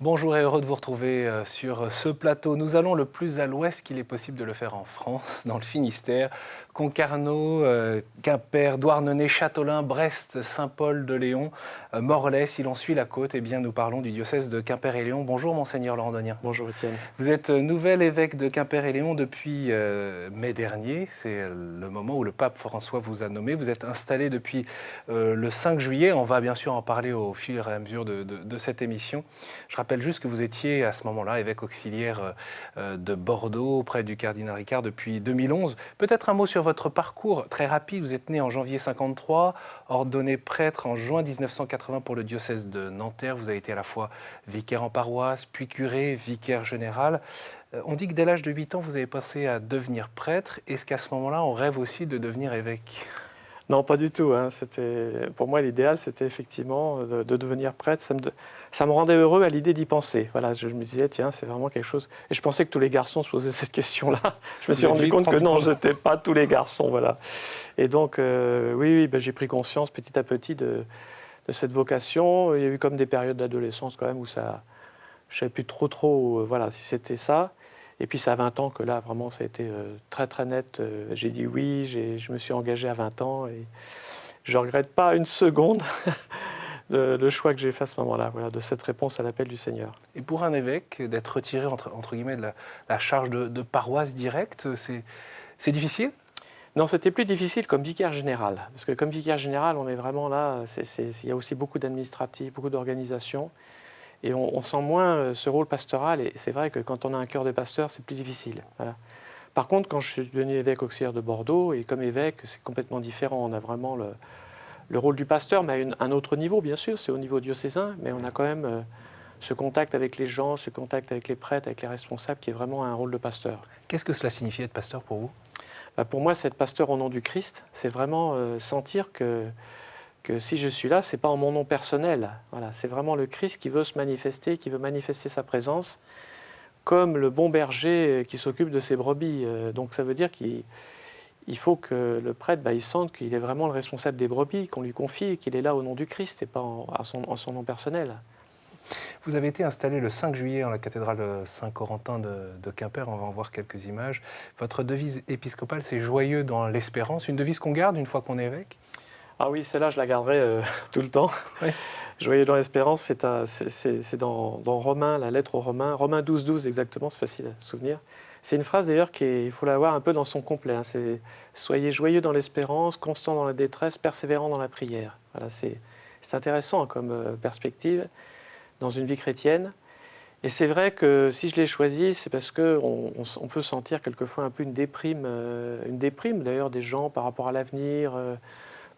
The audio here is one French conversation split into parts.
Bonjour et heureux de vous retrouver sur ce plateau. Nous allons le plus à l'ouest qu'il est possible de le faire en France, dans le Finistère. Concarneau, Quimper, Douarnenez, Châteaulin, Brest, Saint-Paul-de-Léon, Morlaix. Si l'on suit la côte, eh bien, nous parlons du diocèse de Quimper et Léon. Bonjour Monseigneur Landonien. Bonjour Étienne. Vous êtes nouvel évêque de Quimper et Léon depuis mai dernier. C'est le moment où le pape François vous a nommé. Vous êtes installé depuis le 5 juillet. On va bien sûr en parler au fur et à mesure de cette émission. Je rappelle juste que vous étiez à ce moment-là évêque auxiliaire de Bordeaux auprès du cardinal Ricard depuis 2011. Peut-être un mot sur votre parcours très rapide. Vous êtes né en janvier 53, ordonné prêtre en juin 1980 pour le diocèse de Nanterre. Vous avez été à la fois vicaire en paroisse, puis curé, vicaire général. On dit que dès l'âge de 8 ans, vous avez passé à devenir prêtre. Est-ce qu'à ce moment-là, on rêve aussi de devenir évêque ? Non, pas du tout. Pour moi, l'idéal, c'était effectivement de devenir prêtre. Ça me rendait heureux à l'idée d'y penser. Voilà, je me disais, tiens, c'est vraiment quelque chose. Et je pensais que tous les garçons se posaient cette question-là. Je me suis rendu compte que non, je n'étais pas tous les garçons. Voilà. Et donc, oui, j'ai pris conscience petit à petit de cette vocation. Il y a eu comme des périodes d'adolescence quand même où je ne savais plus trop voilà, si c'était ça. Et puis c'est à 20 ans que là, vraiment, ça a été très très net. J'ai dit oui, je me suis engagé à 20 ans et je ne regrette pas une seconde le choix que j'ai fait à ce moment-là, voilà, de cette réponse à l'appel du Seigneur. Et pour un évêque, d'être retiré entre guillemets de la charge de paroisse directe, c'est difficile ? Non, c'était plus difficile comme vicaire général. Parce que comme vicaire général, on est vraiment là, il y a aussi beaucoup d'administratifs, beaucoup d'organisation. Et on sent moins ce rôle pastoral. Et c'est vrai que quand on a un cœur de pasteur, c'est plus difficile. Voilà. Par contre, quand je suis devenu évêque auxiliaire de Bordeaux, et comme évêque, c'est complètement différent. On a vraiment le rôle du pasteur, mais à un autre niveau, bien sûr. C'est au niveau diocésain, mais on a quand même ce contact avec les gens, ce contact avec les prêtres, avec les responsables, qui est vraiment un rôle de pasteur. Qu'est-ce que cela signifie être pasteur pour vous ? Pour moi, c'est être pasteur au nom du Christ. C'est vraiment sentir que si je suis là, ce n'est pas en mon nom personnel. Voilà, c'est vraiment le Christ qui veut se manifester, qui veut manifester sa présence, comme le bon berger qui s'occupe de ses brebis. Donc ça veut dire qu'il faut que le prêtre, il sente qu'il est vraiment le responsable des brebis, qu'on lui confie, qu'il est là au nom du Christ et pas en son nom personnel. Vous avez été installé le 5 juillet en la cathédrale Saint-Corentin de Quimper. On va en voir quelques images. Votre devise épiscopale, c'est « Joyeux dans l'espérance », une devise qu'on garde une fois qu'on est évêque ? Ah oui, celle-là, je la garderai tout le temps. Oui. Joyeux dans l'espérance, c'est dans Romains, la lettre aux Romains, Romains 12, 12 exactement, c'est facile à se souvenir. C'est une phrase d'ailleurs il faut l'avoir un peu dans son complet. C'est « Soyez joyeux dans l'espérance, constant dans la détresse, persévérant dans la prière ». Voilà, c'est intéressant comme perspective dans une vie chrétienne. Et c'est vrai que si je l'ai choisi, c'est parce qu'on peut sentir quelquefois un peu une déprime d'ailleurs des gens par rapport à l'avenir,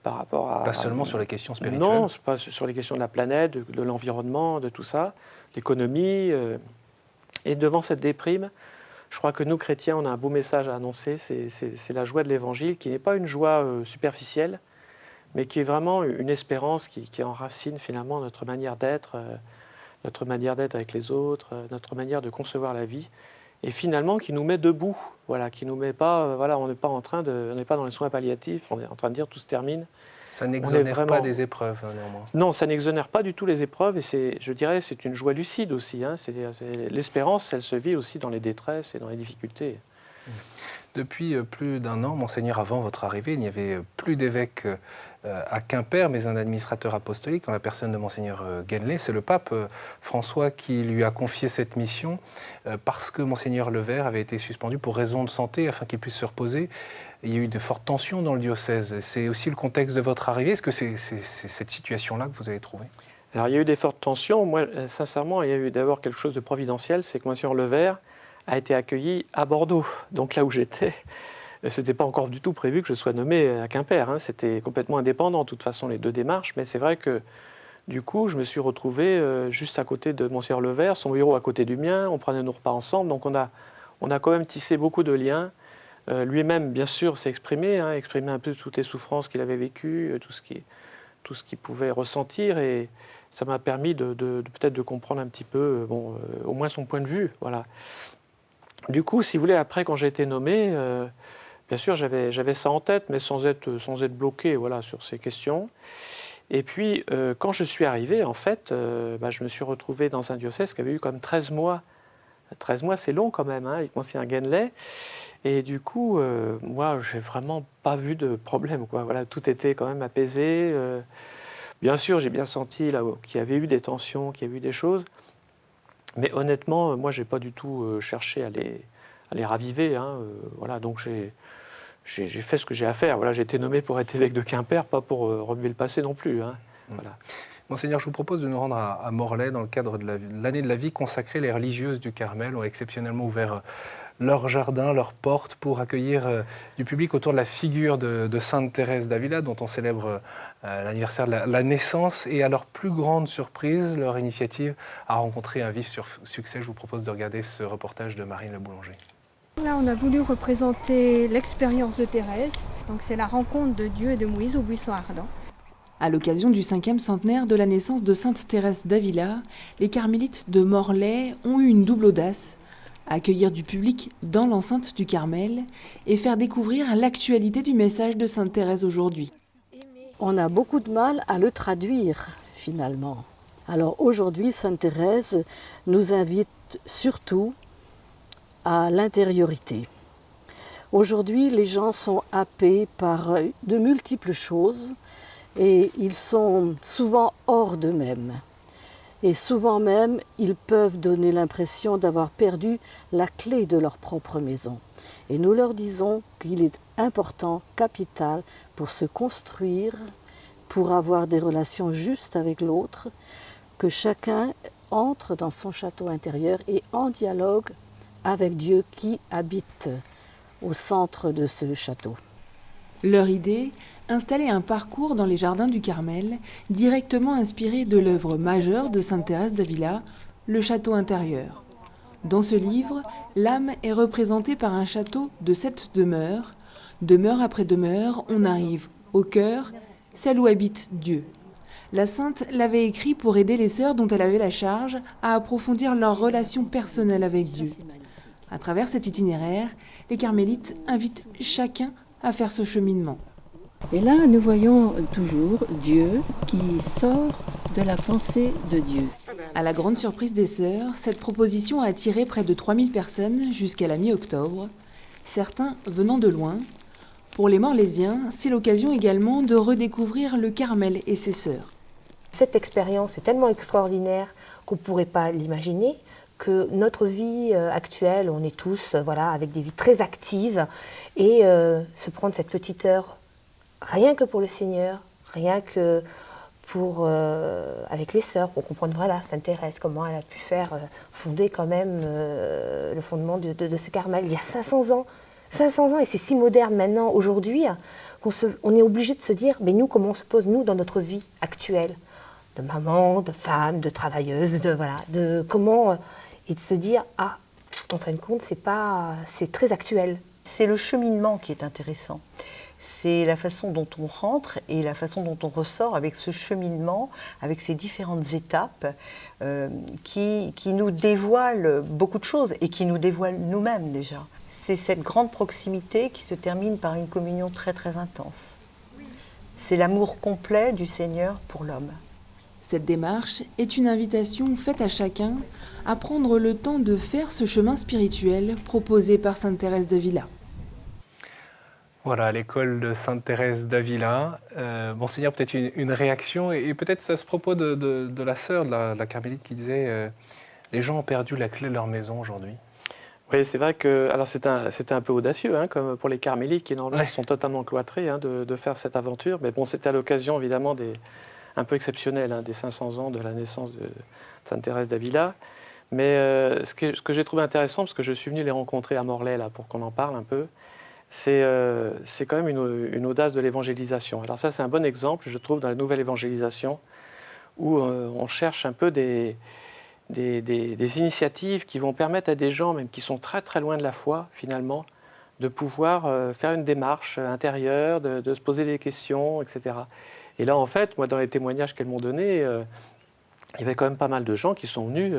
par rapport à... Pas seulement sur les questions spirituelles. Non, c'est pas sur les questions de la planète, de l'environnement, de tout ça, l'économie. Et devant cette déprime, je crois que nous, chrétiens, on a un beau message à annoncer. C'est la joie de l'Évangile, qui n'est pas une joie superficielle, mais qui est vraiment une espérance qui enracine finalement notre manière d'être avec les autres, notre manière de concevoir la vie, et finalement qui nous met debout, voilà, qui nous met pas, on n'est pas dans les soins palliatifs, on est en train de dire tout se termine. Ça n'exonère pas des épreuves, néanmoins. Non, ça n'exonère pas du tout les épreuves, et je dirais c'est une joie lucide aussi. L'espérance, elle se vit aussi dans les détresses et dans les difficultés. Depuis plus d'un an, Monseigneur, avant votre arrivée, il n'y avait plus d'évêque à Quimper, mais un administrateur apostolique en la personne de Monseigneur Guenlé. C'est le pape François qui lui a confié cette mission parce que Monseigneur Levert avait été suspendu pour raison de santé afin qu'il puisse se reposer. Il y a eu de fortes tensions dans le diocèse. C'est aussi le contexte de votre arrivée. Est-ce que c'est cette situation-là que vous avez trouvée ? Alors il y a eu des fortes tensions. Moi, sincèrement, il y a eu d'abord quelque chose de providentiel, c'est que Monseigneur Levert a été accueilli à Bordeaux, donc là où j'étais. Ce n'était pas encore du tout prévu que je sois nommé à Quimper. C'était complètement indépendant, de toute façon, les deux démarches. Mais c'est vrai que, du coup, je me suis retrouvé juste à côté de Monseigneur Levert, son bureau à côté du mien. On prenait nos repas ensemble. Donc on a quand même tissé beaucoup de liens. Lui-même, bien sûr, s'est exprimé, exprimé un peu toutes les souffrances qu'il avait vécues, tout ce qu'il pouvait ressentir. Et ça m'a permis peut-être de comprendre un petit peu, au moins son point de vue. Voilà. Du coup, si vous voulez, après, quand j'ai été nommé, bien sûr, j'avais ça en tête, mais sans être bloqué, voilà, sur ces questions. Et puis, quand je suis arrivé, en fait, je me suis retrouvé dans un diocèse qui avait eu comme 13 mois. 13 mois, c'est long quand même, hein, avec Monseigneur Guenlet. Et du coup, moi, j'ai vraiment pas vu de problème, quoi. Voilà, tout était quand même apaisé. Bien sûr, j'ai bien senti là qu'il y avait eu des tensions, qu'il y avait eu des choses. Mais honnêtement, moi, j'ai pas du tout cherché à les raviver, hein. Voilà, donc j'ai fait ce que j'ai à faire. Voilà, j'ai été nommé pour être évêque de Quimper, pas pour remuer le passé non plus, hein. Voilà. Monseigneur, je vous propose de nous rendre à Morlaix dans le cadre de l'année de la vie consacrée. Les religieuses du Carmel ont exceptionnellement ouvert leur jardin, leurs portes pour accueillir du public autour de la figure de Sainte Thérèse d'Avila, dont on célèbre l'anniversaire de la naissance. Et à leur plus grande surprise, leur initiative a rencontré un vif succès. Je vous propose de regarder ce reportage de Marine Le Boulanger. Là, on a voulu représenter l'expérience de Thérèse. Donc c'est la rencontre de Dieu et de Moïse au buisson ardent. À l'occasion du 5e centenaire de la naissance de Sainte Thérèse d'Avila, les carmélites de Morlaix ont eu une double audace, accueillir du public dans l'enceinte du Carmel et faire découvrir l'actualité du message de Sainte Thérèse aujourd'hui. On a beaucoup de mal à le traduire finalement. Alors aujourd'hui, Sainte Thérèse nous invite surtout à l'intériorité. Aujourd'hui, les gens sont happés par de multiples choses et ils sont souvent hors d'eux-mêmes. Et souvent même, ils peuvent donner l'impression d'avoir perdu la clé de leur propre maison. Et nous leur disons qu'il est important, capital, pour se construire, pour avoir des relations justes avec l'autre, que chacun entre dans son château intérieur et en dialogue avec Dieu qui habite au centre de ce château. Leur idée, installer un parcours dans les jardins du Carmel, directement inspiré de l'œuvre majeure de Sainte Thérèse d'Avila, le château intérieur. Dans ce livre, l'âme est représentée par un château de 7 demeures. Demeure après demeure, on arrive au cœur, celle où habite Dieu. La sainte l'avait écrit pour aider les sœurs dont elle avait la charge à approfondir leur relation personnelle avec Dieu. À travers cet itinéraire, les carmélites invitent chacun à faire ce cheminement. Et là, nous voyons toujours Dieu qui sort de la pensée de Dieu. À la grande surprise des sœurs, cette proposition a attiré près de 3000 personnes jusqu'à la mi-octobre, certains venant de loin. Pour les Morlaisiens, c'est l'occasion également de redécouvrir le Carmel et ses sœurs. Cette expérience est tellement extraordinaire qu'on ne pourrait pas l'imaginer, que notre vie actuelle, on est tous avec des vies très actives, et se prendre cette petite heure rien que pour le Seigneur, rien que pour, avec les sœurs, pour comprendre Sainte Thérèse, comment elle a pu faire fonder quand même le fondement de ce Carmel il y a 500 ans. 500 ans, et c'est si moderne maintenant, aujourd'hui, qu'on est obligé de se dire, mais nous, comment on se pose, nous, dans notre vie actuelle, de maman, de femme, de travailleuse, de comment, et de se dire, en fin de compte, c'est très actuel. C'est le cheminement qui est intéressant. C'est la façon dont on rentre et la façon dont on ressort avec ce cheminement, avec ces différentes étapes qui nous dévoilent beaucoup de choses et qui nous dévoilent nous-mêmes déjà. C'est cette grande proximité qui se termine par une communion très très intense. C'est l'amour complet du Seigneur pour l'homme. Cette démarche est une invitation faite à chacun à prendre le temps de faire ce chemin spirituel proposé par Sainte Thérèse d'Avila. Voilà, l'école de Sainte Thérèse d'Avila. Monseigneur, peut-être une réaction, et peut-être à ce propos de la sœur de la carmélite qui disait les gens ont perdu la clé de leur maison aujourd'hui. Oui, c'est vrai que alors c'était un peu audacieux, hein, comme pour les carmélites qui normalement sont totalement cloîtrés, hein, de faire cette aventure. Mais bon, c'était à l'occasion évidemment un peu exceptionnelle, hein, des 500 ans de la naissance de Sainte Thérèse d'Avila. Mais ce que j'ai trouvé intéressant, parce que je suis venu les rencontrer à Morlaix là, pour qu'on en parle un peu, c'est quand même une audace de l'évangélisation. Alors ça, c'est un bon exemple, je trouve, dans la nouvelle évangélisation, où on cherche un peu des initiatives qui vont permettre à des gens, même qui sont très très loin de la foi, finalement, de pouvoir faire une démarche intérieure, de se poser des questions, etc. Et là, en fait, moi, dans les témoignages qu'elles m'ont donnés, il y avait quand même pas mal de gens qui sont venus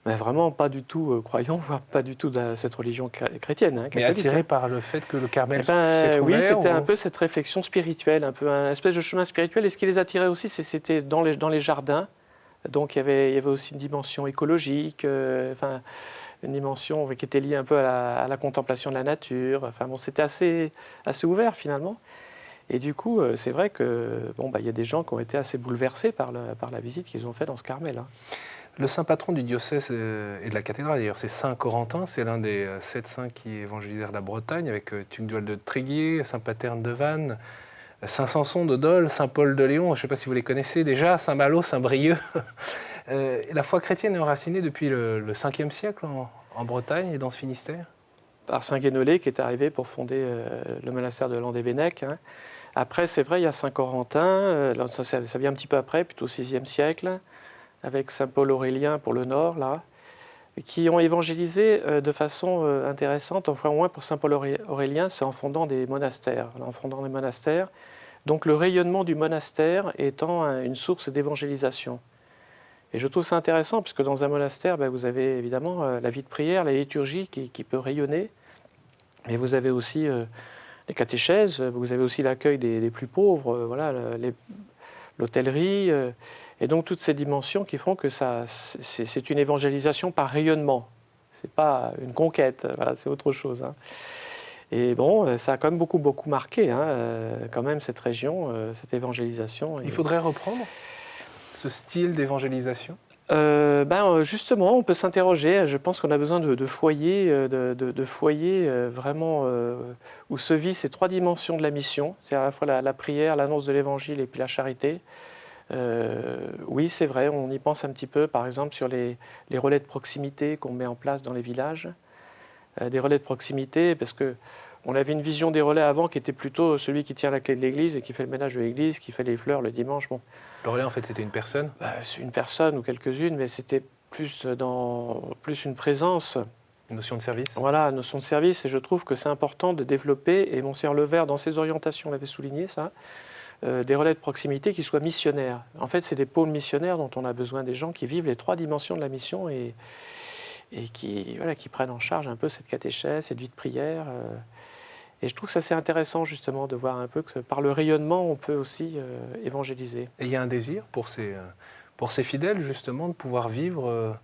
Mais vraiment pas du tout croyant, voire pas du tout de cette religion chrétienne. Hein, Mais attiré par le fait que le Carmel s'est oui, ouvert, c'était un peu cette réflexion spirituelle, un peu un espèce de chemin spirituel. Et ce qui les attirait aussi, c'était dans les jardins. Donc il y avait aussi une dimension écologique, une dimension qui était liée un peu à la contemplation de la nature. Enfin bon, c'était assez ouvert finalement. Et du coup, c'est vrai que y a des gens qui ont été assez bouleversés par la visite qu'ils ont faite dans ce Carmel. Hein. Le saint patron du diocèse et de la cathédrale, d'ailleurs, c'est Saint Corentin. C'est l'un des 7 saints qui évangélisèrent la Bretagne, avec Tugdual de Tréguier, Saint Paterne de Vannes, Saint Samson de Dole, Saint Paul de Léon, je ne sais pas si vous les connaissez déjà, Saint Malo, Saint Brieuc. La foi chrétienne est enracinée depuis le 5e siècle en Bretagne et dans ce Finistère. Par Saint Guénolé qui est arrivé pour fonder le monastère de Landévennec. Hein. Après, c'est vrai, il y a Saint Corentin, ça vient un petit peu après, plutôt au 6e siècle, avec Saint Paul Aurélien pour le nord, là, qui ont évangélisé de façon intéressante, enfin au moins pour Saint Paul Aurélien, c'est en fondant des monastères. Donc le rayonnement du monastère étant une source d'évangélisation. Et je trouve ça intéressant, puisque dans un monastère, vous avez évidemment la vie de prière, la liturgie qui peut rayonner, mais vous avez aussi les catéchèses, vous avez aussi l'accueil des plus pauvres, l'hôtellerie, et donc toutes ces dimensions qui font que c'est une évangélisation par rayonnement. C'est pas une conquête, c'est autre chose. Hein. Et ça a quand même beaucoup marqué, quand même cette région, cette évangélisation. Il faudrait reprendre ce style d'évangélisation ? Justement, on peut s'interroger. Je pense qu'on a besoin de foyers, de foyers vraiment où se vit ces 3 dimensions de la mission. C'est à la fois la prière, l'annonce de l'évangile et puis la charité. Oui, c'est vrai, on y pense un petit peu, par exemple, sur les relais de proximité qu'on met en place dans les villages. Des relais de proximité, parce qu'on avait une vision des relais avant qui était plutôt celui qui tient la clé de l'église et qui fait le ménage de l'église, qui fait les fleurs le dimanche. Bon. Le relais, en fait, c'était une personne ? C'est une personne ou quelques-unes, mais c'était plus une présence. Une notion de service ? Voilà, une notion de service, et je trouve que c'est important de développer, et Monseigneur Levert, dans ses orientations, l'avait souligné ça, des relais de proximité qui soient missionnaires. En fait, c'est des pôles missionnaires dont on a besoin, des gens qui vivent les 3 dimensions de la mission et qui prennent en charge un peu cette catéchèse, cette vie de prière. Et je trouve que ça c'est intéressant justement de voir un peu que par le rayonnement, on peut aussi évangéliser. Et il y a un désir pour ces fidèles justement de pouvoir vivre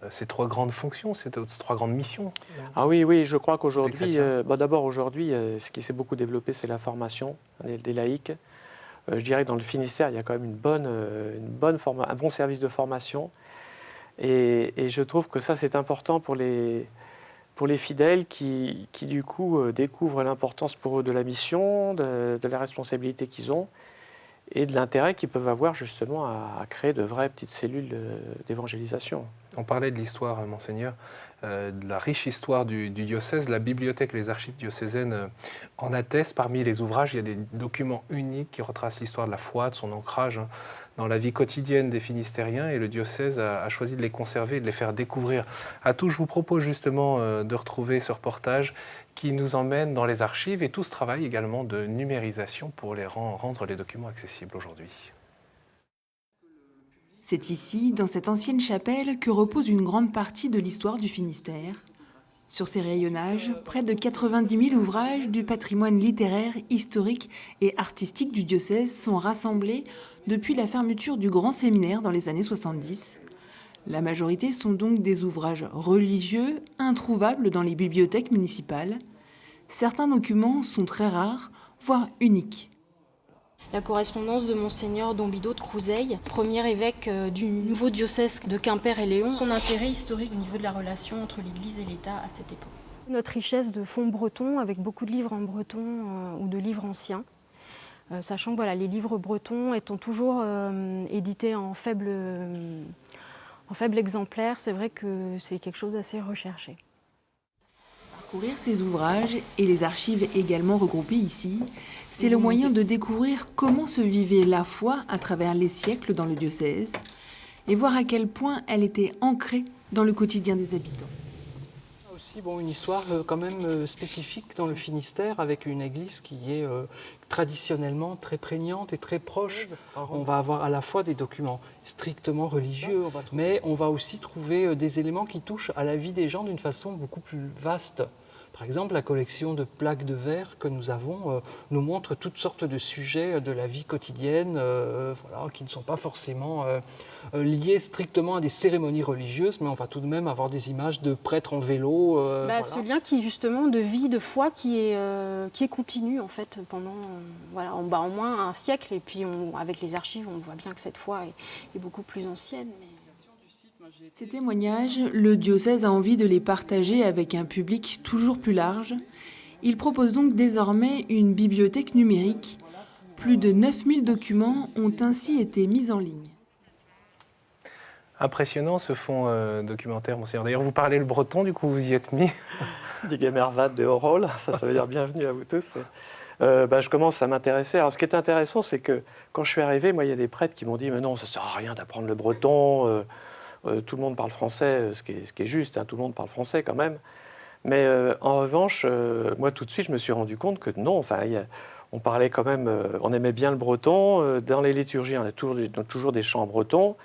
ces 3 grandes fonctions, ces 3 grandes missions. Ah oui, je crois qu'aujourd'hui, d'abord aujourd'hui, ce qui s'est beaucoup développé, c'est la formation des laïcs. Je dirais que dans le Finistère, il y a quand même un bon service de formation. Et je trouve que ça, c'est important pour les fidèles qui du coup, découvrent l'importance pour eux de la mission, de la responsabilité qu'ils ont et de l'intérêt qu'ils peuvent avoir justement à créer de vraies petites cellules d'évangélisation. On parlait de l'histoire, Monseigneur, de la riche histoire du diocèse. La bibliothèque, les archives diocésaines en attestent. Parmi les ouvrages, il y a des documents uniques qui retracent l'histoire de la foi, de son ancrage dans la vie quotidienne des Finistériens, et le diocèse a choisi de les conserver et de les faire découvrir à tous. Je vous propose justement de retrouver ce reportage qui nous emmène dans les archives et tout ce travail également de numérisation pour rendre les documents accessibles aujourd'hui. C'est ici, dans cette ancienne chapelle, que repose une grande partie de l'histoire du Finistère. Sur ces rayonnages, près de 90 000 ouvrages du patrimoine littéraire, historique et artistique du diocèse sont rassemblés depuis la fermeture du grand séminaire dans les années 70. La majorité sont donc des ouvrages religieux, introuvables dans les bibliothèques municipales. Certains documents sont très rares, voire uniques. La correspondance de Monseigneur Dombido de Crouseille, premier évêque du nouveau diocèse de Quimper et Léon. Son intérêt historique au niveau de la relation entre l'Église et l'État à cette époque. Notre richesse de fonds bretons avec beaucoup de livres en breton ou de livres anciens. Sachant que les livres bretons étant toujours édités en faible exemplaire, c'est vrai que c'est quelque chose d'assez recherché. Parcourir ces ouvrages et les archives également regroupées ici, c'est le moyen de découvrir comment se vivait la foi à travers les siècles dans le diocèse et voir à quel point elle était ancrée dans le quotidien des habitants. aussi une histoire quand même spécifique dans le Finistère, avec une église qui est traditionnellement très prégnante et très proche. On va avoir à la fois des documents strictement religieux, mais on va aussi trouver des éléments qui touchent à la vie des gens d'une façon beaucoup plus vaste. Par exemple, la collection de plaques de verre que nous avons nous montre toutes sortes de sujets de la vie quotidienne qui ne sont pas forcément liés strictement à des cérémonies religieuses, mais on va tout de même avoir des images de prêtres en vélo. Ce lien qui justement de vie, de foi qui est continu en fait pendant au moins un siècle, et puis avec les archives on voit bien que cette foi est beaucoup plus ancienne. Ces témoignages, le diocèse a envie de les partager avec un public toujours plus large. Il propose donc désormais une bibliothèque numérique. Plus de 9000 documents ont ainsi été mis en ligne. Impressionnant ce fond documentaire, monseigneur. D'ailleurs, vous parlez le breton, du coup, vous y êtes mis. Digemervat de Orol, ça veut dire bienvenue à vous tous. Je commence à m'intéresser. Alors, ce qui est intéressant, c'est que quand je suis arrivé, moi, il y a des prêtres qui m'ont dit « Mais non, ça ne sert à rien d'apprendre le breton. Tout le monde parle français, ce qui est juste, hein, tout le monde parle français quand même. » Mais en revanche, moi, tout de suite, je me suis rendu compte que non, on parlait quand même, on aimait bien le breton. Dans les liturgies, on a toujours des chants bretons.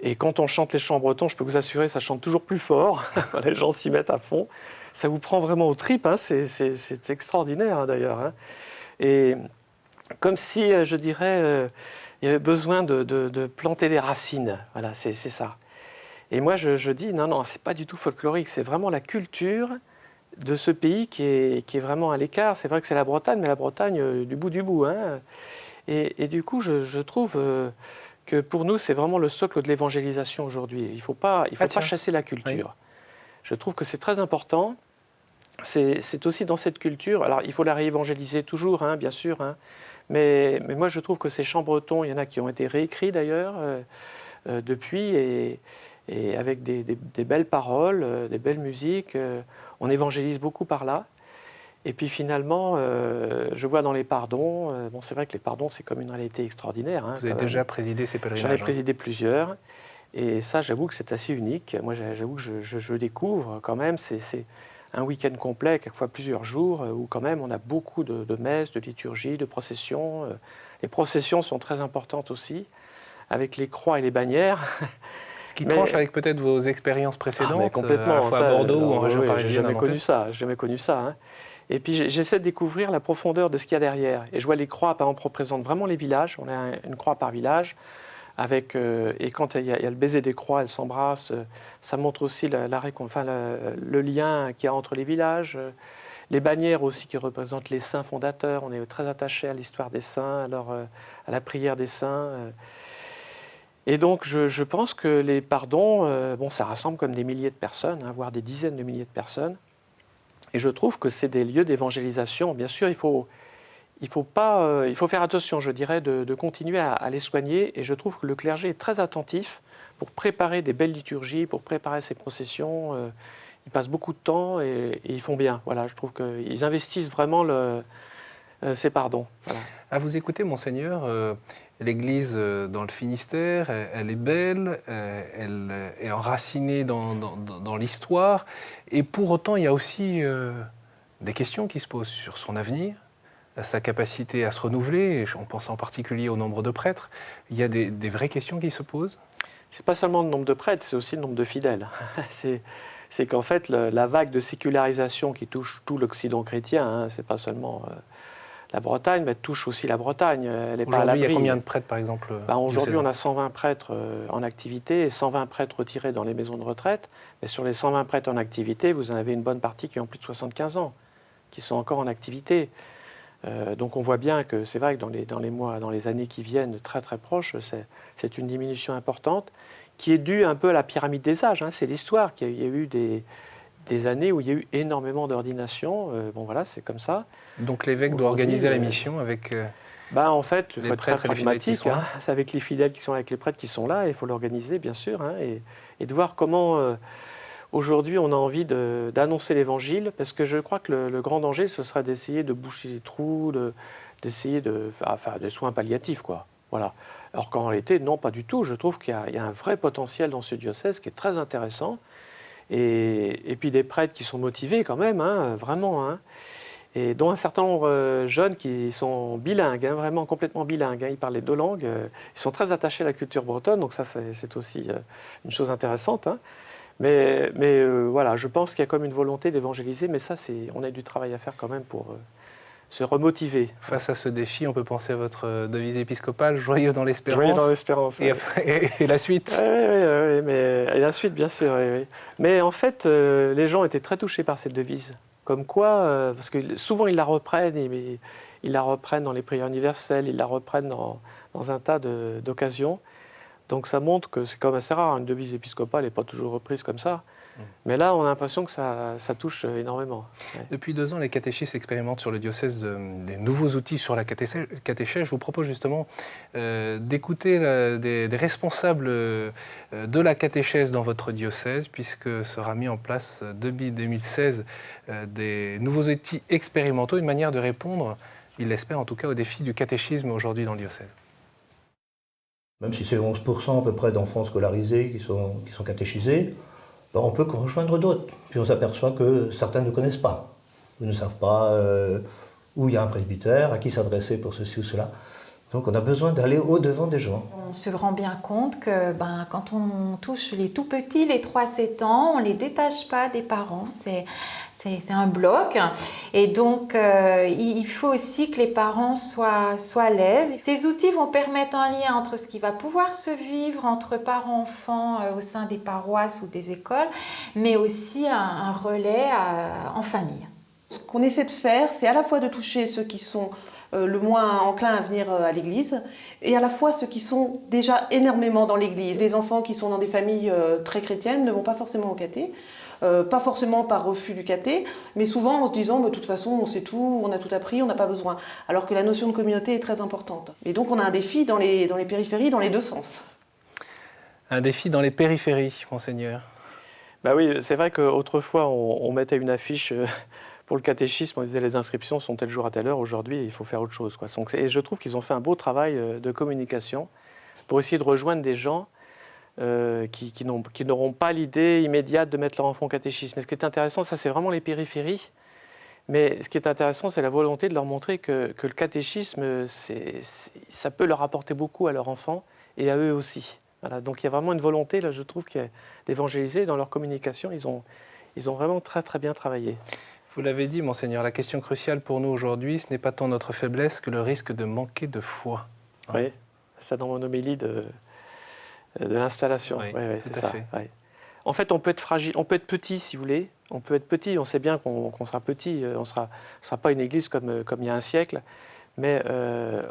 Et quand on chante les chants bretons, je peux vous assurer, ça chante toujours plus fort. Les gens s'y mettent à fond. Ça vous prend vraiment aux tripes, hein. C'est extraordinaire, hein, d'ailleurs. Hein. Et comme si, je dirais, il y avait besoin de planter des racines. Voilà, c'est ça. Et moi, je dis, non, c'est pas du tout folklorique. C'est vraiment la culture de ce pays qui est vraiment à l'écart. C'est vrai que c'est la Bretagne, mais la Bretagne du bout. Hein. Et du coup, je trouve que pour nous, c'est vraiment le socle de l'évangélisation aujourd'hui. Il ne faut pas chasser la culture. Oui. Je trouve que c'est très important. C'est aussi dans cette culture. Alors, il faut la réévangéliser toujours, hein, bien sûr. Hein, mais moi, je trouve que ces chants bretons, il y en a qui ont été réécrits d'ailleurs depuis, et avec des belles paroles, des belles musiques. On évangélise beaucoup par là. Et puis finalement, je vois dans les pardons, c'est vrai que les pardons, c'est comme une réalité extraordinaire. Hein, vous avez déjà présidé ces pèlerinages. J'en ai présidé plusieurs. Et ça, j'avoue que c'est assez unique. Moi, j'avoue que je découvre quand même. C'est un week-end complet, quelquefois plusieurs jours, où quand même on a beaucoup de messes, de liturgies, de processions. Les processions sont très importantes aussi, avec les croix et les bannières. Ce qui tranche avec peut-être vos expériences précédentes, complètement, à la fois à Bordeaux ou en région parisienne. J'ai jamais connu ça. Hein. Et puis j'essaie de découvrir la profondeur de ce qu'il y a derrière. Et je vois les croix, par exemple, représentent vraiment les villages. On a une croix par village. Et quand il y a le baiser des croix, elles s'embrassent. Ça montre aussi le lien qu'il y a entre les villages. Les bannières aussi qui représentent les saints fondateurs. On est très attaché à l'histoire des saints, à la prière des saints. Et donc je pense que les pardons, ça rassemble comme des milliers de personnes, hein, voire des dizaines de milliers de personnes. Et je trouve que c'est des lieux d'évangélisation. Bien sûr, il faut faire attention, je dirais, de continuer à les soigner. Et je trouve que le clergé est très attentif pour préparer des belles liturgies, pour préparer ces processions. Ils passent beaucoup de temps et ils font bien. Voilà, je trouve qu'ils investissent vraiment ces pardons. Voilà. À vous écouter, monseigneur, l'église dans le Finistère, elle est belle, elle est enracinée dans l'histoire. Et pour autant, il y a aussi des questions qui se posent sur son avenir, sa capacité à se renouveler, et on pense en particulier au nombre de prêtres. Il y a des vraies questions qui se posent. C'est pas seulement le nombre de prêtres, c'est aussi le nombre de fidèles. C'est qu'en fait, la vague de sécularisation qui touche tout l'Occident chrétien, hein, c'est pas seulement la Bretagne, mais elle touche aussi la Bretagne. Aujourd'hui, il y a combien de prêtres, par exemple Aujourd'hui, on a 120 prêtres en activité et 120 prêtres retirés dans les maisons de retraite. Mais sur les 120 prêtres en activité, vous en avez une bonne partie qui ont plus de 75 ans, qui sont encore en activité. Donc on voit bien que c'est vrai que dans les années qui viennent, très très proches, c'est une diminution importante qui est due un peu à la pyramide des âges. Hein. C'est l'histoire qu'il y a eu des années où il y a eu énormément d'ordinations. Voilà, c'est comme ça. Donc l'évêque doit organiser la mission avec en fait, il faut être très pragmatique. Hein. C'est avec les fidèles qui sont là, avec les prêtres qui sont là. Il faut l'organiser, bien sûr, hein, et de voir comment... Aujourd'hui, on a envie d'annoncer l'Évangile, parce que je crois que le grand danger, ce serait d'essayer de boucher les trous, d'essayer de faire des soins palliatifs, quoi. Voilà. Alors qu'en réalité, non, pas du tout. Je trouve qu'il y a un vrai potentiel dans ce diocèse qui est très intéressant. Et puis des prêtres qui sont motivés quand même, hein, vraiment, hein, et dont un certain nombre jeunes qui sont bilingues, hein, vraiment complètement bilingues, hein, ils parlent les 2 langues, ils sont très attachés à la culture bretonne, donc ça c'est aussi une chose intéressante. Hein. Mais voilà, je pense qu'il y a comme une volonté d'évangéliser, mais ça, on a du travail à faire quand même pour se remotiver. Face à ce défi, on peut penser à votre devise épiscopale, joyeux dans l'espérance. Joyeux dans l'espérance. Et la suite. Oui, mais et la suite, bien sûr. Oui. Mais en fait, les gens étaient très touchés par cette devise. Comme quoi, parce que souvent ils la reprennent, ils la reprennent dans les prières universelles, ils la reprennent dans un tas d'occasions. Donc ça montre que c'est quand même assez rare, une devise épiscopale n'est pas toujours reprise comme ça. Mais là, on a l'impression que ça touche énormément. Ouais. Depuis 2 ans, les catéchistes expérimentent sur le diocèse des nouveaux outils sur la catéchèse. Je vous propose justement d'écouter des responsables de la catéchèse dans votre diocèse, puisque sera mis en place depuis 2016 des nouveaux outils expérimentaux, une manière de répondre, il l'espère en tout cas, au défi du catéchisme aujourd'hui dans le diocèse. Même si c'est 11% à peu près d'enfants scolarisés qui sont catéchisés, ben on peut rejoindre d'autres. Puis on s'aperçoit que certains ne connaissent pas. Ils ne savent pas où il y a un presbytère, à qui s'adresser pour ceci ou cela. Donc on a besoin d'aller au-devant des gens. On se rend bien compte que quand on touche les tout petits, les 3-7 ans, on ne les détache pas des parents. C'est un bloc. Et donc, il faut aussi que les parents soient à l'aise. Ces outils vont permettre un lien entre ce qui va pouvoir se vivre entre parents-enfants au sein des paroisses ou des écoles, mais aussi un relais en famille. Ce qu'on essaie de faire, c'est à la fois de toucher ceux qui sont le moins enclins à venir à l'église, et à la fois ceux qui sont déjà énormément dans l'église. Les enfants qui sont dans des familles très chrétiennes ne vont pas forcément au caté, pas forcément par refus du caté, mais souvent en se disant de toute façon on sait tout, on a tout appris, on n'a pas besoin. Alors que la notion de communauté est très importante. Et donc on a un défi dans les périphéries, dans les 2 sens. Un défi dans les périphéries, monseigneur. Bah oui, c'est vrai qu'autrefois on mettait une affiche pour le catéchisme, on disait les inscriptions sont tel jour à telle heure, aujourd'hui il faut faire autre chose, quoi. Et je trouve qu'ils ont fait un beau travail de communication pour essayer de rejoindre des gens qui n'auront pas l'idée immédiate de mettre leur enfant au catéchisme. Mais ce qui est intéressant, ça c'est vraiment les périphéries, mais ce qui est intéressant, c'est la volonté de leur montrer que le catéchisme, ça peut leur apporter beaucoup à leur enfant et à eux aussi. Voilà. Donc il y a vraiment une volonté, là je trouve, d'évangéliser dans leur communication, ils ont vraiment très très bien travaillé. Vous l'avez dit, monseigneur, la question cruciale pour nous aujourd'hui, ce n'est pas tant notre faiblesse que le risque de manquer de foi. Oui, c'est dans mon homélie de l'installation. Oui, tout à fait. Oui. En fait, on peut être fragile, on peut être petit, si vous voulez. On peut être petit, on sait bien qu'on sera petit, on sera pas une église comme il y a un siècle. Mais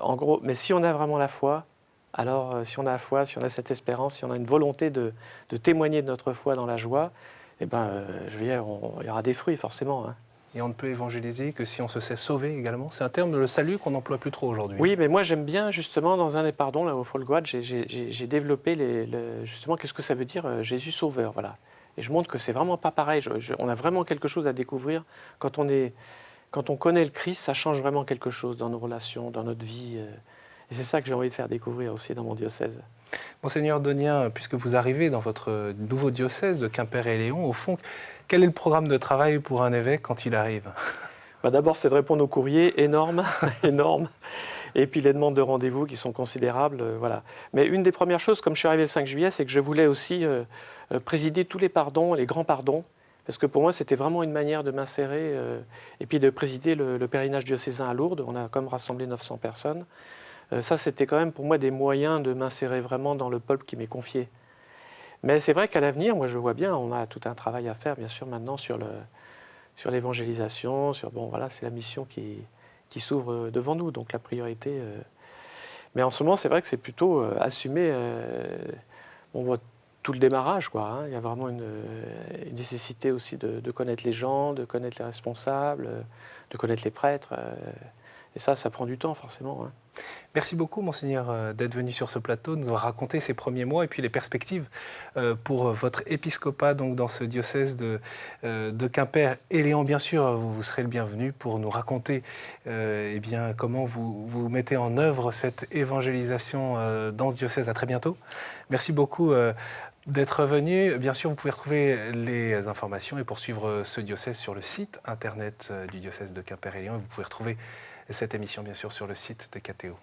en gros, mais si on a vraiment la foi, alors si on a la foi, si on a cette espérance, si on a une volonté de témoigner de notre foi dans la joie, eh ben, je veux dire, il y aura des fruits forcément. Hein. Et on ne peut évangéliser que si on se sait sauver également. C'est un terme, le salut, qu'on n'emploie plus trop aujourd'hui. Oui, mais moi j'aime bien justement dans un des pardons, là au Folgoat, j'ai développé justement qu'est-ce que ça veut dire Jésus sauveur, voilà. Et je montre que c'est vraiment pas pareil. On a vraiment quelque chose à découvrir quand on connaît le Christ, ça change vraiment quelque chose dans nos relations, dans notre vie. Et c'est ça que j'ai envie de faire découvrir aussi dans mon diocèse. Monseigneur Donien, puisque vous arrivez dans votre nouveau diocèse de Quimper et Léon, au fond, quel est le programme de travail pour un évêque quand il arrive ? D'abord, c'est de répondre aux courriers énormes, énormes, et puis les demandes de rendez-vous qui sont considérables. Voilà. Mais une des premières choses, comme je suis arrivé le 5 juillet, c'est que je voulais aussi présider tous les pardons, les grands pardons, parce que pour moi, c'était vraiment une manière de m'insérer, et puis de présider le pèlerinage diocésain à Lourdes. On a comme rassemblé 900 personnes. Ça, c'était quand même pour moi des moyens de m'insérer vraiment dans le peuple qui m'est confié. Mais c'est vrai qu'à l'avenir, moi je vois bien, on a tout un travail à faire, bien sûr, maintenant sur l'évangélisation, voilà, c'est la mission qui s'ouvre devant nous, donc la priorité. Mais en ce moment, c'est vrai que c'est plutôt assumer tout le démarrage, quoi. Hein. Il y a vraiment une nécessité aussi de connaître les gens, de connaître les responsables, de connaître les prêtres. Et ça prend du temps, forcément. Hein. Merci beaucoup, monseigneur, d'être venu sur ce plateau, de nous avoir raconté ces premiers mois et puis les perspectives pour votre épiscopat donc, dans ce diocèse de Quimper et Léon. Bien sûr, vous serez le bienvenu pour nous raconter comment vous mettez en œuvre cette évangélisation dans ce diocèse. À très bientôt. Merci beaucoup, d'être venu. Bien sûr, vous pouvez retrouver les informations et poursuivre ce diocèse sur le site internet du diocèse de Quimper et Lyon. Vous pouvez retrouver cette émission, bien sûr, sur le site de KTO.